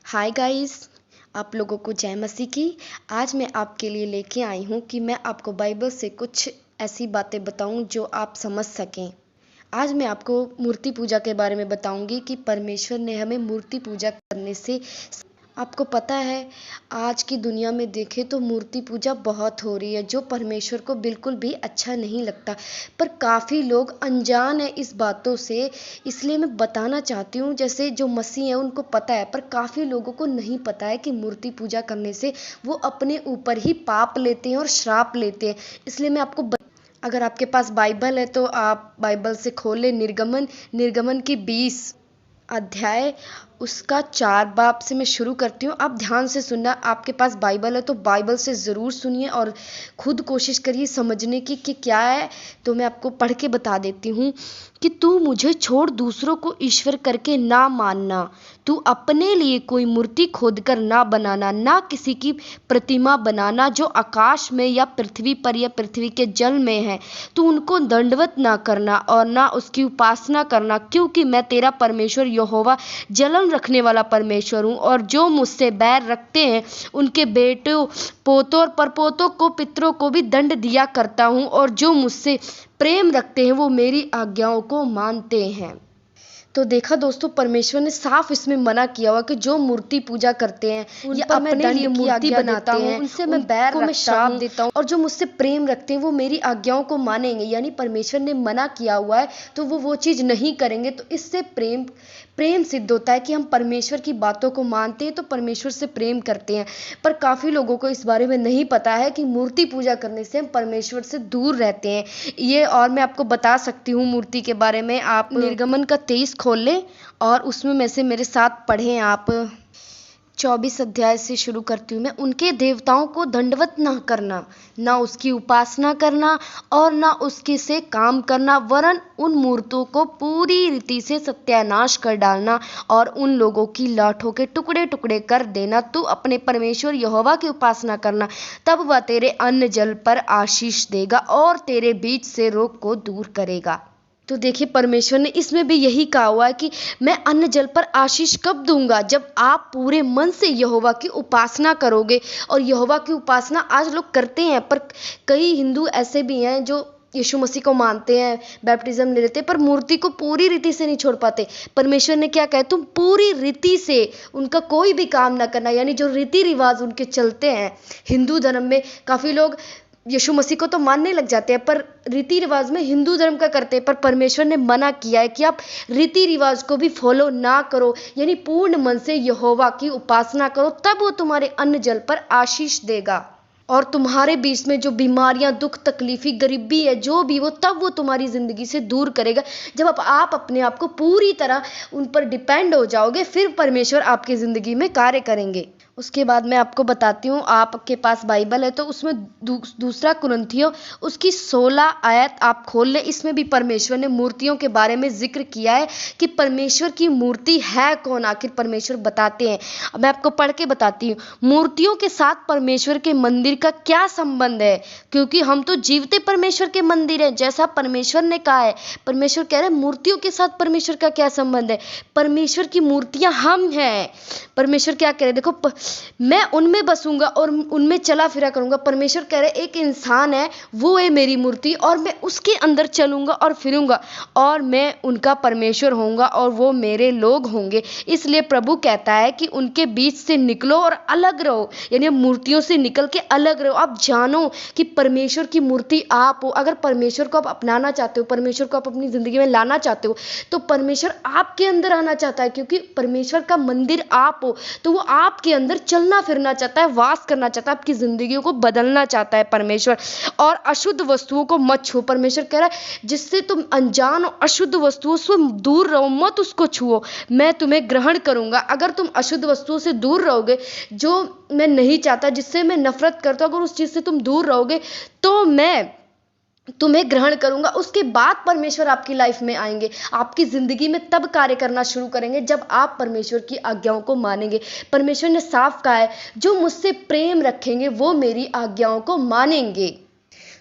Hi guys, आप लोगों को जय मसीह की। आज मैं आपके लिए लेके आई हूँ कि मैं आपको बाइबल से कुछ ऐसी बातें बताऊँ जो आप समझ सकें। आज मैं आपको मूर्ति पूजा के बारे में बताऊंगी कि परमेश्वर ने हमें मूर्ति पूजा करने से, आपको पता है आज की दुनिया में देखें तो मूर्ति पूजा बहुत हो रही है जो परमेश्वर को बिल्कुल भी अच्छा नहीं लगता। पर काफ़ी लोग अनजान है इस बातों से, इसलिए मैं बताना चाहती हूँ। जैसे जो मसीह हैं उनको पता है, पर काफ़ी लोगों को नहीं पता है कि मूर्ति पूजा करने से वो अपने ऊपर ही पाप लेते हैं और श्राप लेते हैं। इसलिए मैं आपको अगर आपके पास बाइबल है तो आप बाइबल से खोलें निर्गमन की 20 अध्याय उसका 4 बाब से मैं शुरू करती हूँ। आप ध्यान से सुनना। आपके पास बाइबल है तो बाइबल से ज़रूर सुनिए और खुद कोशिश करिए समझने की कि क्या है। तो मैं आपको पढ़ के बता देती हूँ कि तू मुझे छोड़ दूसरों को ईश्वर करके ना मानना, तू अपने लिए कोई मूर्ति खोदकर ना बनाना, ना किसी की प्रतिमा बनाना जो आकाश में या पृथ्वी पर या पृथ्वी के जल में है। तू उनको दंडवत ना करना और ना उसकी उपासना करना, क्योंकि मैं तेरा परमेश्वर यहोवा जलन रखने वाला परमेश्वर हूँ। और जो मुझसे बैर रखते हैं उनके बेटों पोतों और परपोतों को पितरों को भी दंड दिया करता हूँ, और जो मुझसे प्रेम रखते हैं वो मेरी आज्ञाओं को मानते हैं। तो देखा दोस्तों, परमेश्वर ने साफ इसमें मना किया हुआ कि जो मूर्ति पूजा करते हैं या अपने लिए मूर्ति बनाते हैं उनसे मैं बैर रखता हूं, श्राप देता हूं, और जो मुझसे प्रेम रखते हैं वो मेरी आज्ञाओं को मानेंगे। यानी परमेश्वर ने मना किया हुआ है तो वो चीज़ नहीं करेंगे। तो इससे प्रेम सिद्ध होता है कि हम परमेश्वर की बातों को मानते हैं तो परमेश्वर से प्रेम करते हैं। पर काफ़ी लोगों को इस बारे में नहीं पता है कि मूर्ति पूजा करने से हम परमेश्वर से दूर रहते हैं ये। और मैं आपको बता सकती हूँ मूर्ति के बारे में। आप निर्गमन का 23 खोल लें और उसमें में से मेरे साथ पढ़ें। आप 24 अध्याय से शुरू करती हूँ मैं। उनके देवताओं को दंडवत ना करना, ना उसकी उपासना करना और ना उसके से काम करना, वरन उन मूर्तों को पूरी रीति से सत्यानाश कर डालना और उन लोगों की लाठों के टुकड़े टुकड़े कर देना। तू अपने परमेश्वर यहोवा की उपासना करना, तब वह तेरे अन्न जल पर आशीष देगा और तेरे बीच से रोग को दूर करेगा। तो देखिए, परमेश्वर ने इसमें भी यही कहा हुआ है कि मैं अन्न जल पर आशीष कब दूंगा, जब आप पूरे मन से यहोवा की उपासना करोगे। और यहोवा की उपासना आज लोग करते हैं, पर कई हिंदू ऐसे भी हैं जो यीशु मसीह को मानते हैं, बैप्टिज्म ले लेते हैं, पर मूर्ति को पूरी रीति से नहीं छोड़ पाते। परमेश्वर ने क्या कहा, तुम पूरी रीति से उनका कोई भी काम ना करना। यानी जो रीति रिवाज उनके चलते हैं हिंदू धर्म में, काफ़ी लोग यीशु मसीह को तो मानने लग जाते हैं पर रीति रिवाज में हिंदू धर्म का करते हैं। पर परमेश्वर ने मना किया है कि आप रीति रिवाज को भी फॉलो ना करो, यानी पूर्ण मन से यहोवा की उपासना करो, तब वो तुम्हारे अन्न जल पर आशीष देगा। और तुम्हारे बीच में जो बीमारियां, दुख, तकलीफी, गरीबी है जो भी, वो तब वो तुम्हारी ज़िंदगी से दूर करेगा जब आप अपने आप को पूरी तरह उन पर डिपेंड हो जाओगे। फिर परमेश्वर आपकी ज़िंदगी में कार्य करेंगे। उसके बाद मैं आपको बताती हूँ, आपके पास बाइबल है तो उसमें दूसरा कुरिन्थियों उसकी 16 आयत आप खोल लें। इसमें भी परमेश्वर ने मूर्तियों के बारे में जिक्र किया है कि परमेश्वर की मूर्ति है कौन। आखिर परमेश्वर बताते हैं, मैं आपको पढ़ के बताती हूँ। मूर्तियों के साथ परमेश्वर के मंदिर का क्या संबंध है, क्योंकि हम तो जीवते परमेश्वर के मंदिर हैं, जैसा परमेश्वर ने कहा है। परमेश्वर कह रहे हैं मूर्तियों के साथ परमेश्वर का क्या संबंध है। परमेश्वर की मूर्तियां हम हैं। परमेश्वर क्या कह रहे, देखो मैं उनमें बसूंगा और उनमें चला फिरा करूंगा। परमेश्वर कह रहे एक इंसान है, वो है मेरी मूर्ति, और मैं उसके अंदर चलूंगा और फिरूंगा और मैं उनका परमेश्वर होऊंगा और वो मेरे लोग होंगे। इसलिए प्रभु कहता है कि उनके बीच से निकलो और अलग रहो, यानी मूर्तियों से निकल के अलग रहो। आप जानो कि परमेश्वर की मूर्ति आप हो। अगर परमेश्वर को आप अपनाना चाहते हो, परमेश्वर को आप अपनी जिंदगी में लाना चाहते हो, तो परमेश्वर आपके अंदर आना चाहता है, क्योंकि परमेश्वर का मंदिर आप हो। तो वो आपके अंदर चलना फिरना चाहता है, वास करना चाहता है, आपकी जिंदगियों को बदलना चाहता है परमेश्वर। और अशुद्ध वस्तुओं को मत छुओ। परमेश्वर कह रहा है जिससे तुम अनजान हो, अशुद्ध वस्तुओं से दूर रहो, मत उसको छुओ, मैं तुम्हें ग्रहण करूंगा। अगर तुम अशुद्ध वस्तुओं से दूर रहोगे, जो मैं नहीं चाहता, जिससे मैं नफरत करता हूं, अगर उस चीज से तुम दूर रहोगे तो मैं तुम्हें ग्रहण करूंगा। उसके बाद परमेश्वर आपकी लाइफ में आएंगे, आपकी जिंदगी में तब कार्य करना शुरू करेंगे जब आप परमेश्वर की आज्ञाओं को मानेंगे। परमेश्वर ने साफ कहा है जो मुझसे प्रेम रखेंगे वो मेरी आज्ञाओं को मानेंगे।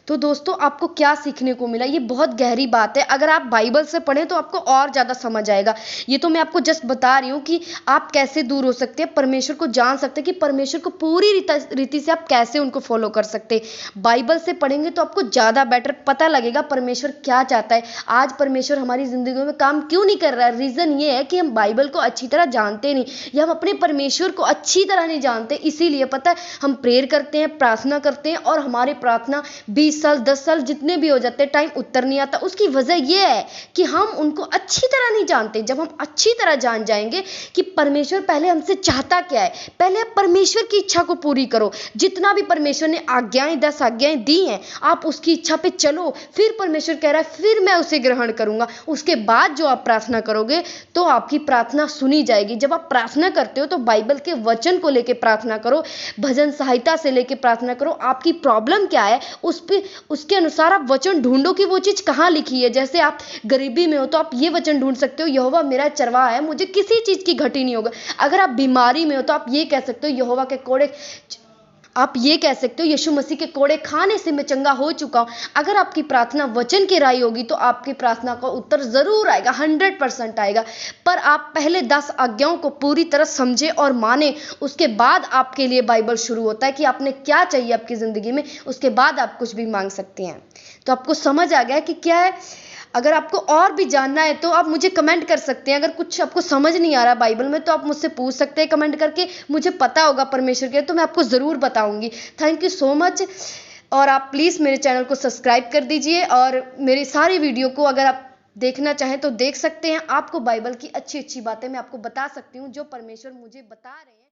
तो दोस्तों आपको क्या सीखने को मिला, ये बहुत गहरी बात है। अगर आप बाइबल से पढ़ें तो आपको और ज़्यादा समझ आएगा। ये तो मैं आपको जस्ट बता रही हूँ कि आप कैसे दूर हो सकते हैं, परमेश्वर को जान सकते हैं, कि परमेश्वर को पूरी रीति से आप कैसे उनको फॉलो कर सकते हैं। बाइबल से पढ़ेंगे तो आपको ज़्यादा बेटर पता लगेगा परमेश्वर क्या चाहता है। आज परमेश्वर हमारी ज़िंदगी में काम क्यों नहीं कर रहा है? रीज़न ये है कि हम बाइबल को अच्छी तरह जानते नहीं, या हम अपने परमेश्वर को अच्छी तरह नहीं जानते। इसीलिए पता है हम प्रेयर करते हैं, प्रार्थना करते हैं, और हमारे प्रार्थना 20 साल 10 साल जितने भी हो जाते हैं, टाइम उत्तर नहीं आता। उसकी वजह यह है कि हम उनको अच्छी तरह नहीं जानते। जब हम अच्छी तरह जान जाएंगे कि परमेश्वर पहले हमसे चाहता क्या है, पहले आप परमेश्वर की इच्छा को पूरी करो। जितना भी परमेश्वर ने आज्ञाएं 10 आज्ञाएं दी हैं, आप उसकी इच्छा पे चलो। फिर परमेश्वर कह रहा है फिर मैं उसे ग्रहण करूंगा। उसके बाद जो आप प्रार्थना करोगे तो आपकी प्रार्थना सुनी जाएगी। जब आप प्रार्थना करते हो तो बाइबल के वचन को लेकर प्रार्थना करो, भजन सहायता से लेकर प्रार्थना करो। आपकी प्रॉब्लम क्या है उसके अनुसार आप वचन ढूंढो कि वो चीज़ कहाँ लिखी है। जैसे आप गरीबी में हो तो आप ये वचन ढूंढ सकते हो, यहोवा मेरा चरवाहा है, मुझे किसी चीज़ की घटी नहीं होगा। अगर आप बीमारी में हो तो आप ये कह सकते हो यहोवा के कोड़े, आप ये कह सकते हो यीशु मसीह के कोड़े खाने से मैं चंगा हो चुका हूं। अगर आपकी प्रार्थना वचन की राय होगी तो आपकी प्रार्थना का उत्तर जरूर आएगा, 100% आएगा। पर आप पहले 10 आज्ञाओं को पूरी तरह समझे और माने, उसके बाद आपके लिए बाइबल शुरू होता है कि आपने क्या चाहिए आपकी जिंदगी में। उसके बाद आप कुछ भी मांग सकते हैं। तो आपको समझ आ गया कि क्या है। अगर आपको और भी जानना है तो आप मुझे कमेंट कर सकते हैं। अगर कुछ आपको समझ नहीं आ रहा बाइबल में तो आप मुझसे पूछ सकते हैं कमेंट करके। मुझे पता होगा परमेश्वर के, तो मैं आपको ज़रूर बताऊंगी। Thank you so much. और आप प्लीज़ मेरे चैनल को सब्सक्राइब कर दीजिए, और मेरी सारी वीडियो को अगर आप देखना चाहें तो देख सकते हैं। आपको बाइबल की अच्छी अच्छी बातें मैं आपको बता सकती हूँ जो परमेश्वर मुझे बता रहे हैं।